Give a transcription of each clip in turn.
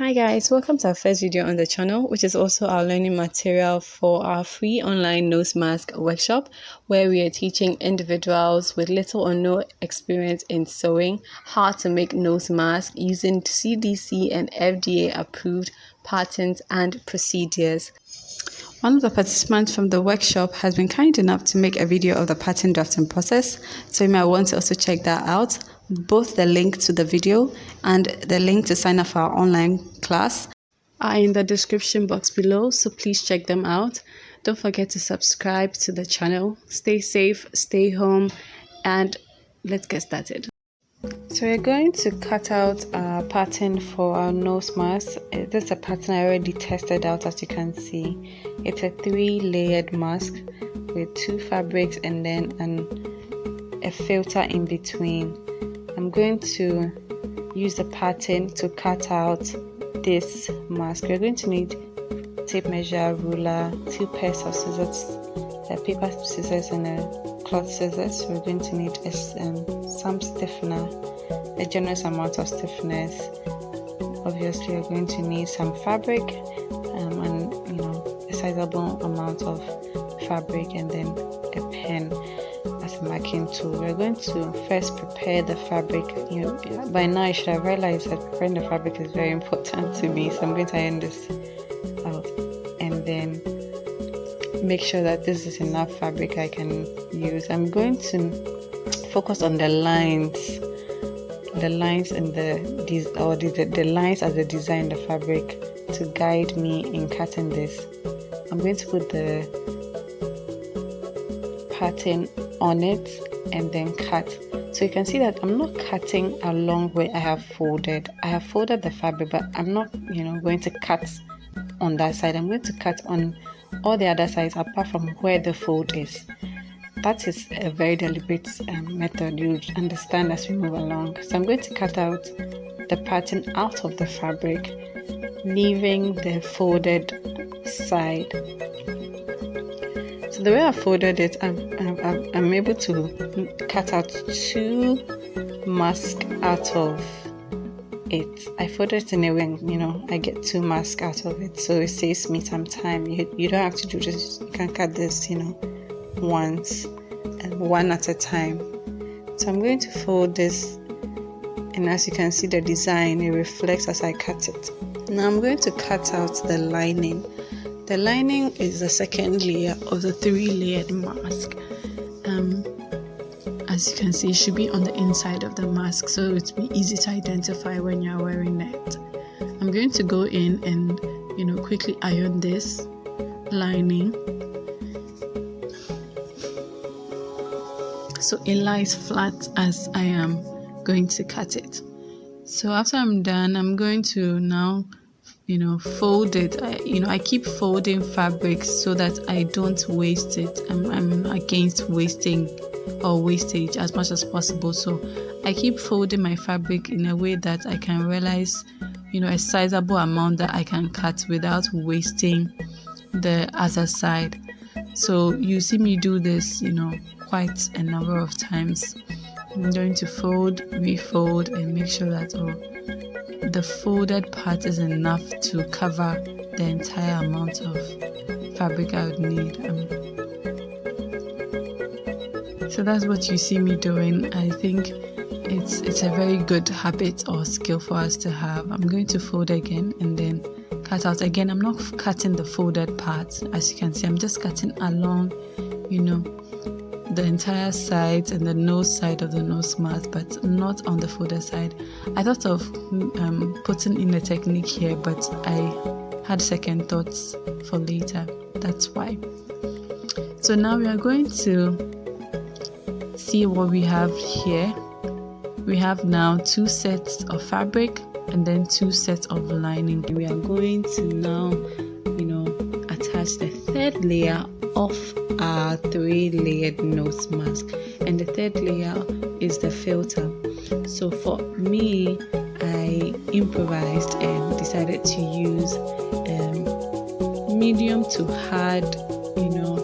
Hi guys, welcome to our first video on the channel, which is also our learning material for our free online nose mask workshop, where we are teaching individuals with little or no experience in sewing how to make nose masks using CDC and FDA approved patterns and procedures. One of the participants from the workshop has been kind enough to make a video of the pattern drafting process, so you might want to also check that out. Both the link to the video and the link to sign up for our online class are in the description box below, so please check them out. Don't forget to subscribe to the channel. Stay safe, stay home, and let's get started. So we're going to cut out a pattern for our nose mask. This is a pattern I already tested out, as you can see. It's a 3-layered mask with 2 fabrics and then a filter in between. I'm going to use the pattern to cut out this mask. We're going to need tape measure, ruler, 2 pairs of scissors, paper scissors and a cloth scissors. We're going to need some stiffener, a generous amount of stiffness. Obviously we're going to need some fabric and a sizable amount of fabric, and then a pen as a marking tool. We're going to first prepare the fabric. By now I should have realized that preparing the fabric is very important to me, so I'm going to iron this out and then make sure that this is enough fabric I can use. I'm going to focus on the lines and the lines as they design the fabric to guide me in cutting this. I'm going to put the pattern on it and then cut. So you can see that I'm not cutting along where I have folded. I have folded the fabric, but I'm not going to cut on that side. I'm going to cut on all the other sides apart from where the fold is. That is a very deliberate method. You'll understand as we move along. So I'm going to cut out the pattern out of the fabric, leaving the folded side. So the way I folded it, I'm able to cut out 2 masks out of it. I folded it in a way, I get 2 masks out of it, so it saves me some time. You don't have to do this. You can cut this, once and one at a time. So I'm going to fold this, and as you can see, the design, it reflects as I cut it. Now I'm going to cut out the lining. The lining is the second layer of the 3-layered mask. As you can see, it should be on the inside of the mask, so it's be easy to identify when you're wearing it. I'm going to go in and quickly iron this lining so it lies flat as I am going to cut it. So after I'm done, I'm going to now fold it. I keep folding fabric so that I don't waste it. I'm against wasting or wastage as much as possible, so I keep folding my fabric in a way that I can realize a sizable amount that I can cut without wasting the other side. So you see me do this quite a number of times. I'm going to fold, refold, and make sure that the folded part is enough to cover the entire amount of fabric I would need. So that's what you see me doing. I think it's a very good habit or skill for us to have. I'm going to fold again and then cut out again. I'm not cutting the folded part, as you can see. I'm just cutting along the entire sides and the nose side of the nose mask, but not on the folded side. I thought of putting in a technique here, but I had second thoughts for later. That's why. So now we are going to see what we have here. We have now 2 sets of fabric and then 2 sets of lining. We are going to now attach the 3rd layer of our 3-layered nose mask, and the 3rd layer is the filter. So for me, I improvised and decided to use medium to hard,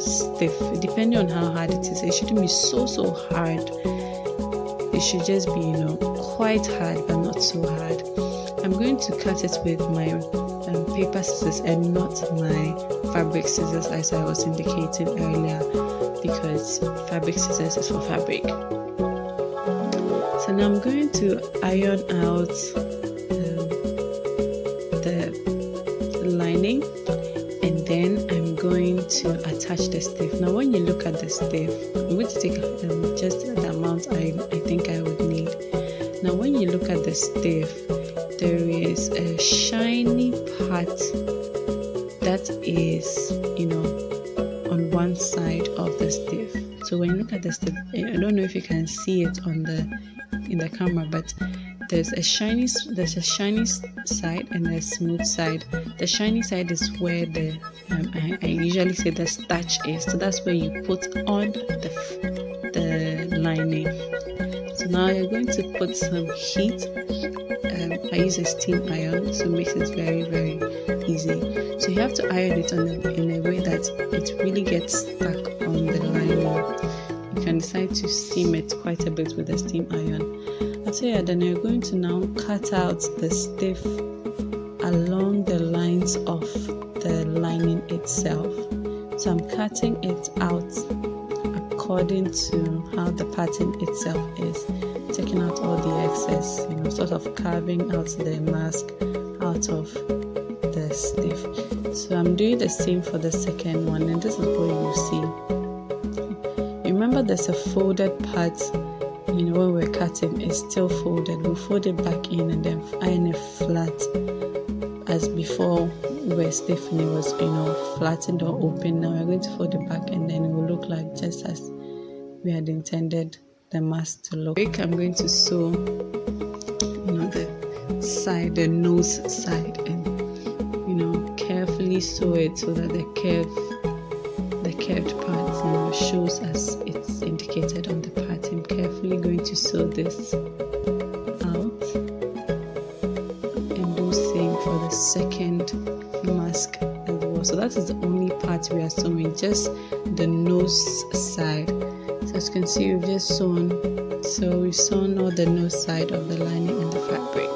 stiff, depending on how hard it is. It shouldn't be so hard. It should just be quite hard but not so hard. I'm going to cut it with my paper scissors and not my fabric scissors, as I was indicating earlier, because fabric scissors is for fabric. So now I'm going to iron out the lining, and then I'm going to attach the stiff. Now when you look at the stiff, I'm going to take just the amount I think I would need. Now when you look at the stiff, there is a shiny part that is, on one side of the stiff. So when you look at the stiff, I don't know if you can see it in the camera, but there's a shiny side and a smooth side. The shiny side is where the I usually say the starch is. So that's where you put on the lining. So now you're going to put some heat. I use a steam iron, so it makes it very, very easy. So you have to iron it in a way that it really gets stuck on the lining. You can decide to steam it quite a bit with a steam iron. After you're done, you're going to now cut out the stiff along the lines of the lining itself. So I'm cutting it out according to how the pattern itself is, taking out all the excess, sort of carving out the mask out of the stiff. So I'm doing the same for the second one, and this is what you see. Remember, there's a folded part. When we're cutting, it's still folded. We'll fold it back in and then iron it flat, as before we were stiffing. It was flattened or open. Now we're going to fold it back, and then it will look like just as we had intended the mask to look. I'm going to sew the nose side, and carefully sew it so that the curved part shows as it's indicated on the pattern. I'm carefully going to sew this out and do same for the second mask as well. So that is the only part we are sewing, just the nose side. So as you can see, we've just sewn. So we've sewn all the nose side of the lining and the fabric.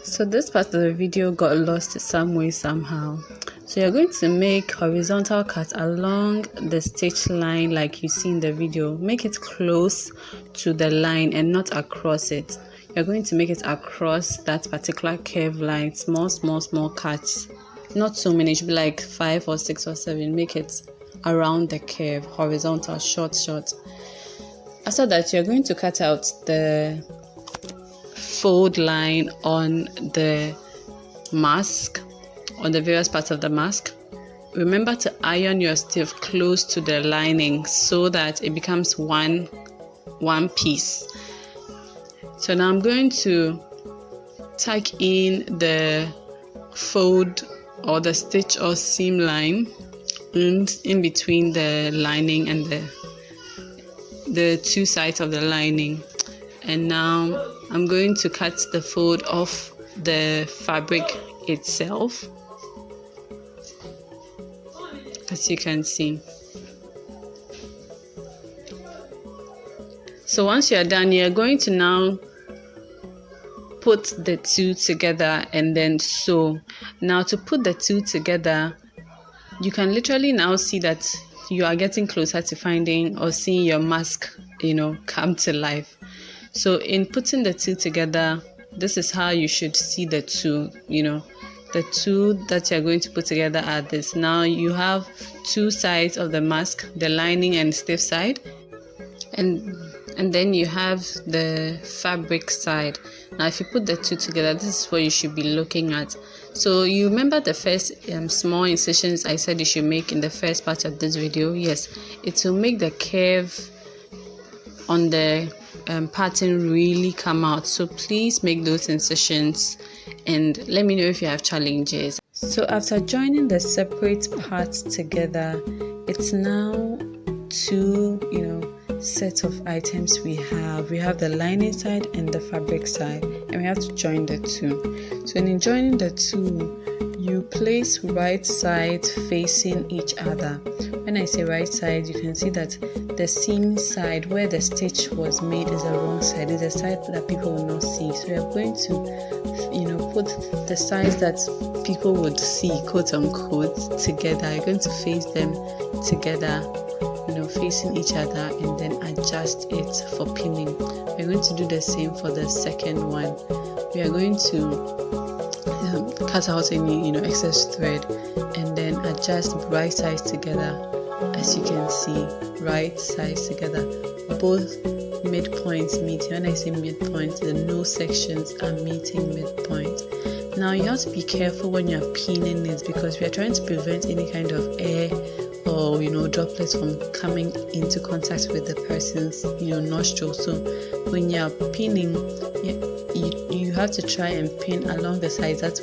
So this part of the video got lost some way somehow. So you're going to make horizontal cuts along the stitch line like you see in the video. Make it close to the line and not across it. You're going to make it across that particular curve line. Small cuts. Not so many, it should be like 5 or 6 or 7. Make it around the curve, horizontal, short. After that, you're going to cut out the fold line on the mask, on the various parts of the mask. Remember to iron your stiff close to the lining so that it becomes one piece. So now I'm going to tuck in the fold or the stitch or seam line in between the lining and the two sides of the lining. And now I'm going to cut the fold off the fabric itself, as you can see. So once you're done, you're going to now put the two together and then sew. Now to put the two together, you can literally now see that you are getting closer to finding or seeing your mask, come to life. So in putting the two together, this is how you should see the two. The two that you're going to put together are this. Now you have two sides of the mask, the lining and stiff side, and then you have the fabric side. Now if you put the two together, this is what you should be looking at. So you remember the first small incisions I said you should make in the first part of this video? Yes, it will make the curve on the pattern really come out. So please make those incisions and let me know if you have challenges. So after joining the separate parts together, it's now two set of items we have the lining side and the fabric side, and we have to join the two. So in joining the two, you place right sides facing each other. When I say right side, you can see that the seam side where the stitch was made is the wrong side. It's a side that people will not see. So you're going to, put the sides that people would see, quote unquote, together. You're going to face them together, facing each other, and then adjust it for pinning. We're going to do the same for the second one. We are going to cut out any excess thread and then adjust right sides together. As you can see, right sides together, both midpoints meet. When I say midpoint, the nose sections are meeting midpoint. Now you have to be careful when you're pinning it, because we are trying to prevent any kind of air or droplets from coming into contact with the person's nostril. So when you're pinning, you have to try and pin along the sides that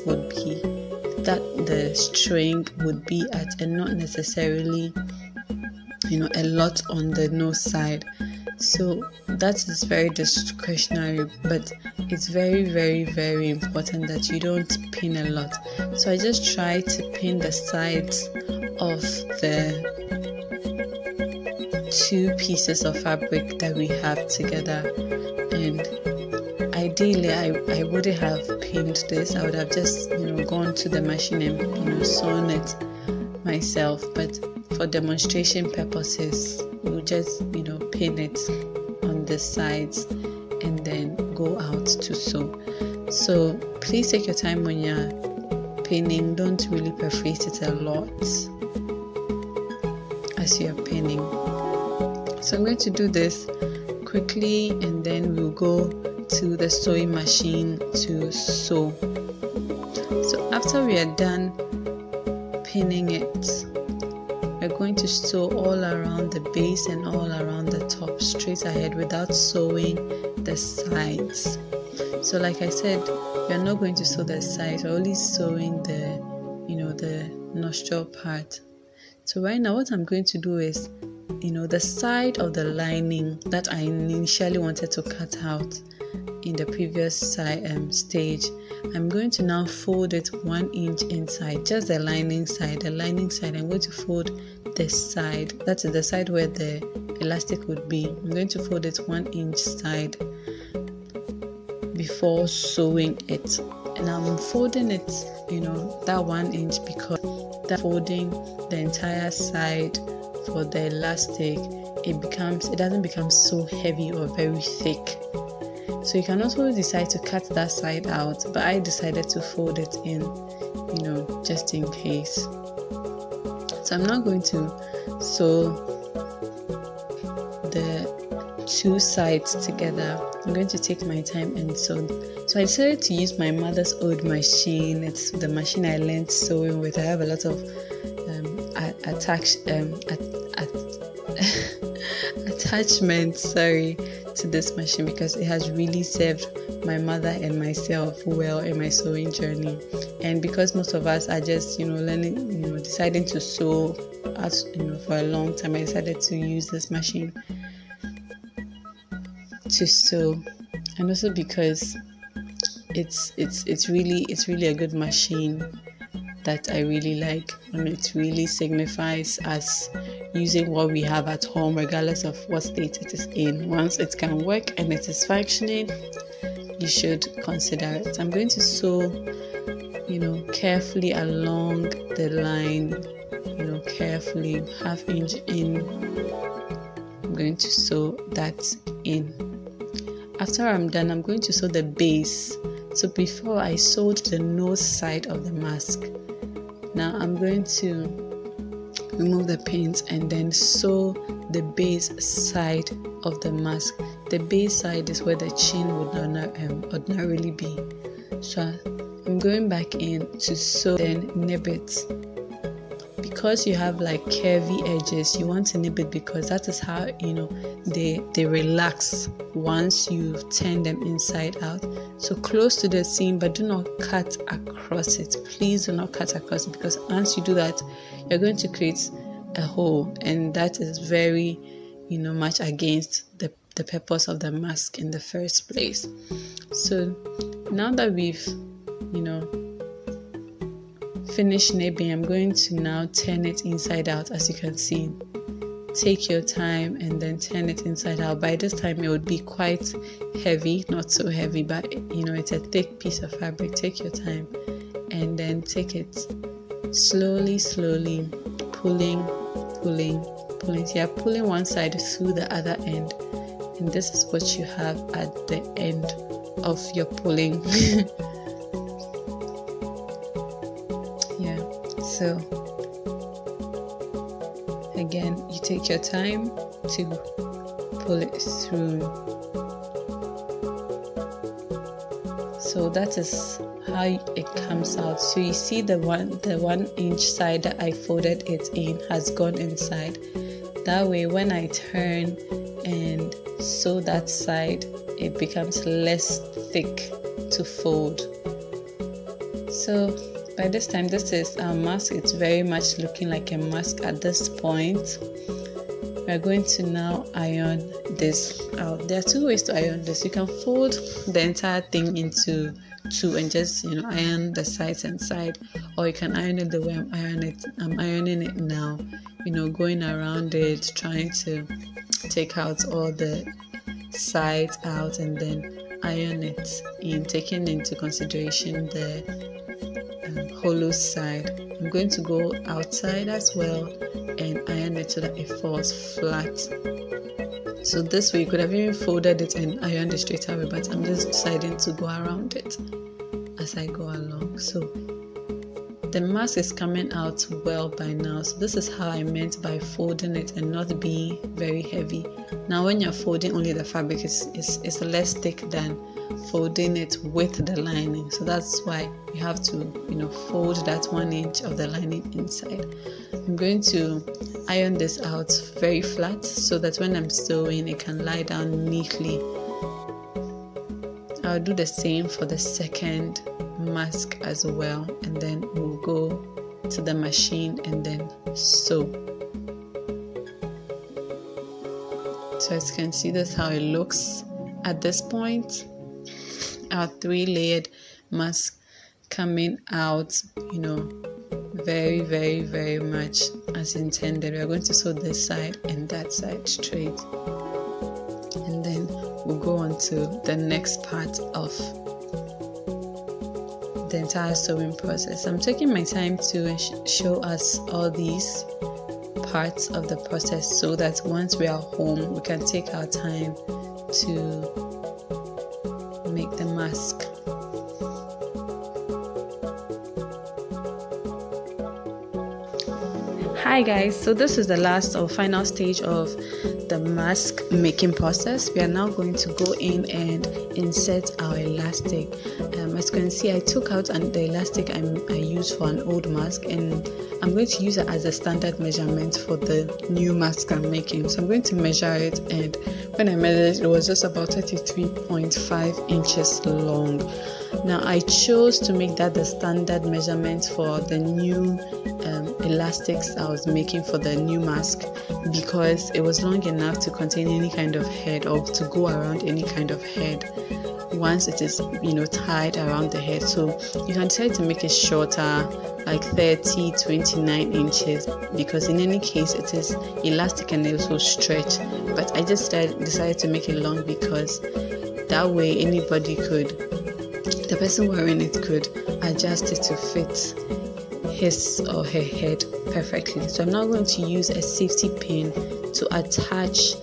the string would be at, and not necessarily a lot on the nose side. So that is very discretionary, but it's very, very, very important that you don't pin a lot. So I just try to pin the sides of the two pieces of fabric that we have together. And ideally I wouldn't have pinned this. I would have just gone to the machine and sewn it myself, but for demonstration purposes we'll just pin it on the sides and then go out to sew. So please take your time when you're pinning. Don't really perforate it a lot as you're pinning. So I'm going to do this quickly, and then we'll go to the sewing machine to sew. So after we are done pinning it, we're going to sew all around the base and all around the top straight ahead without sewing the sides. So like I said, we are not going to sew the sides, we're only sewing the nostril part. So right now what I'm going to do is the side of the lining that I initially wanted to cut out in the previous stage, I'm going to now fold it 1 inch inside, just the lining side. I'm going to fold this side, that is the side where the elastic would be. I'm going to fold it 1 inch side before sewing it, and I'm folding it that 1 inch because that folding the entire side for the elastic, it doesn't become so heavy or very thick. So you can also decide to cut that side out, but I decided to fold it in, just in case. So I'm now going to sew the two sides together. I'm going to take my time and sew. So I decided to use my mother's old machine. It's the machine I learned sewing with. I have a lot of attachments to this machine, because it has really served my mother and myself well in my sewing journey. And because most of us are just learning, deciding to sew for a long time, I decided to use this machine to sew. And also because it's really a good machine that I really like, and it really signifies us using what we have at home regardless of what state it is in. Once it can work and it is functioning, you should consider it. I'm going to sew carefully along the line, carefully, 1/2 inch in. I'm going to sew that in. After I'm done, I'm going to sew the base. So before I sewed the nose side of the mask, now I'm going to remove the pins and then sew the base side of the mask. The base side is where the chin would ordinarily be. So I'm going back in to sew, then nib it. Because you have like curvy edges, you want to nib it because that is how they relax once you turn them inside out. So close to the seam, but do not cut across it. Please do not cut across it, because once you do that, you're going to create a hole, and that is very much against the purpose of the mask in the first place. So now that we've finish nibbing, I'm going to now turn it inside out. As you can see, take your time and then turn it inside out. By this time it would be quite heavy, not so heavy, but it's a thick piece of fabric. Take your time and then take it slowly, pulling. So you're pulling one side through the other end, and this is what you have at the end of your pulling. Yeah, so again, you take your time to pull it through. So that is how it comes out. So you see the 1 inch side that I folded it in has gone inside. That way when I turn and sew that side, it becomes less thick to fold. So by this time, this is our mask. It's very much looking like a mask at this point. We're going to now iron this out. There are 2 ways to iron this. You can fold the entire thing into 2 and just iron the sides and side, or you can iron it the way I'm ironing it now, going around it, trying to take out all the sides out and then iron it in, taking into consideration the hollow side. I'm going to go outside as well and iron it so that it falls flat. So this way you could have even folded it and ironed it straight away, but I'm just deciding to go around it as I go along. So the mask is coming out well by now. So this is how I meant by folding it and not being very heavy. Now when you're folding only the fabric, is less thick than folding it with the lining. So that's why you have to fold that 1 inch of the lining inside. I'm going to iron this out very flat so that when I'm sewing it can lie down neatly. I'll do the same for the second mask as well, and then we'll go to the machine and then sew. So as you can see, that's how it looks at this point. Our 3-layered mask coming out, very, very, very much as intended. We're going to sew this side and that side straight, and then we'll go on to the next part of the entire sewing process. I'm taking my time to show us all these parts of the process so that once we are home we can take our time to make the mask. Hi guys, so this is the last or final stage of the mask making process. We are now going to go in and insert our elastic. As you can see, I took out the elastic I used for an old mask, and I'm going to use it as a standard measurement for the new mask I'm making. So I'm going to measure it, and when I measured it, it was just about 33.5 inches long. Now I chose to make that the standard measurement for the new elastics I was making for the new mask, because it was long enough to contain any kind of head or to go around any kind of head once it is tied around the head. So you can try to make it shorter, like 29 inches, because in any case it is elastic and it also stretch, but I just decided to make it long because that way the person wearing it could adjust it to fit his or her head perfectly. So I'm now going to use a safety pin to attach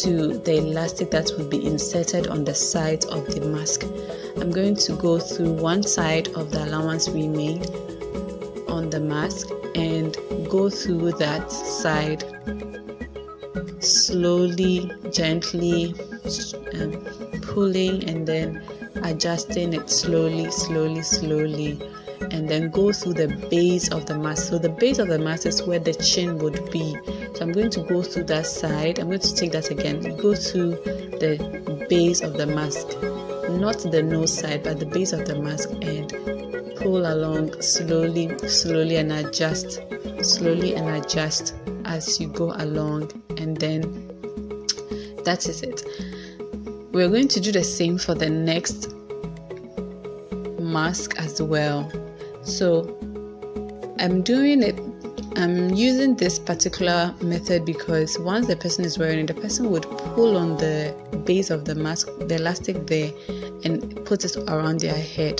to the elastic that will be inserted on the side of the mask. I'm going to go through one side of the allowance we made on the mask and go through that side slowly, gently, pulling and then adjusting it slowly, and then go through the base of the mask. So the base of the mask is where the chin would be. So I'm going to go through that side. I'm going to take that again. Go through the base of the mask, not the nose side, but the base of the mask, and pull along slowly and adjust as you go along, and then that is it. We're going to do the same for the next mask as well. So I'm using this particular method because once the person is wearing it, the person would pull on the base of the mask, the elastic there, and put it around their head.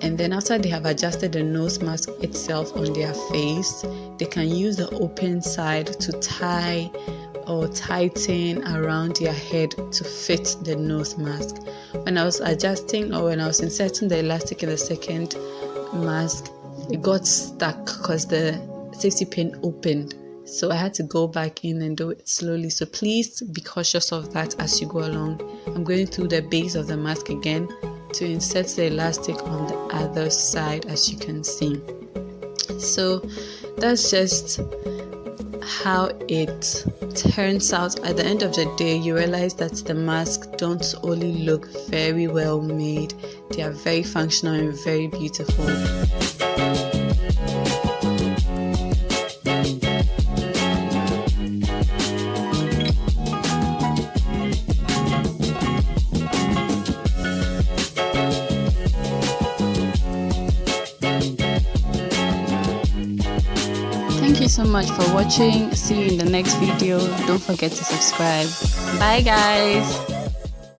And then after they have adjusted the nose mask itself on their face, they can use the open side to tie or tighten around their head to fit the nose mask. When I was adjusting or when I was inserting the elastic in the second mask, it got stuck because the safety pin opened, so I had to go back in and do it slowly. So please be cautious of that as you go along. I'm going through the base of the mask again to insert the elastic on the other side, as you can see. So that's just how it turns out. At the end of the day, you realize that the masks don't only look very well made, they are very functional and very beautiful. Thank you so much for watching. See you in the next video. Don't forget to subscribe. Bye guys.